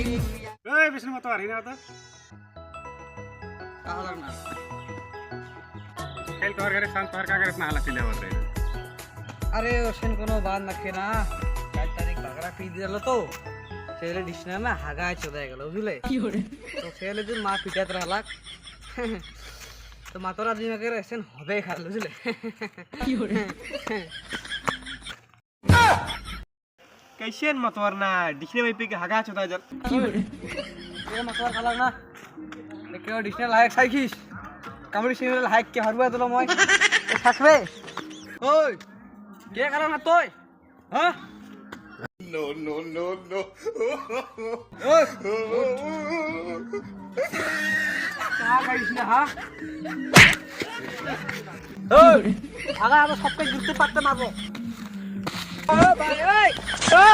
এই বিষ্ণু মতো আর হিনা তো তাহলে না খেল তোর ঘরে শান্ত তোর কাগজ না হালা ছিলে বলতে আরে ওসেন কোনো বাদ না খে না 4 তারিখ বাগড়া পি দিল তো সেলে ডিশনা না হাগায় চলে গেল বুঝলে তো সেলে যে মা পিটাত রালাক তো মাতরা দিনকে এসেন হবে খাল বুঝলে कैसेन मतवरना दिखने में पे हगा चोदा जल ये मतवार खालाक ना लेके डिशना लायक साइकिस কামড়ি সিনে লাইক কে হরবা তোলো মই থাকবে ওই কে কালা না তুই হ্যাঁ No, no, no, no. ওই কা গাইস না হ্যাঁ ওই আগা আবার সবকে ঘুরতে পারতে মারবো ও ভাই ওই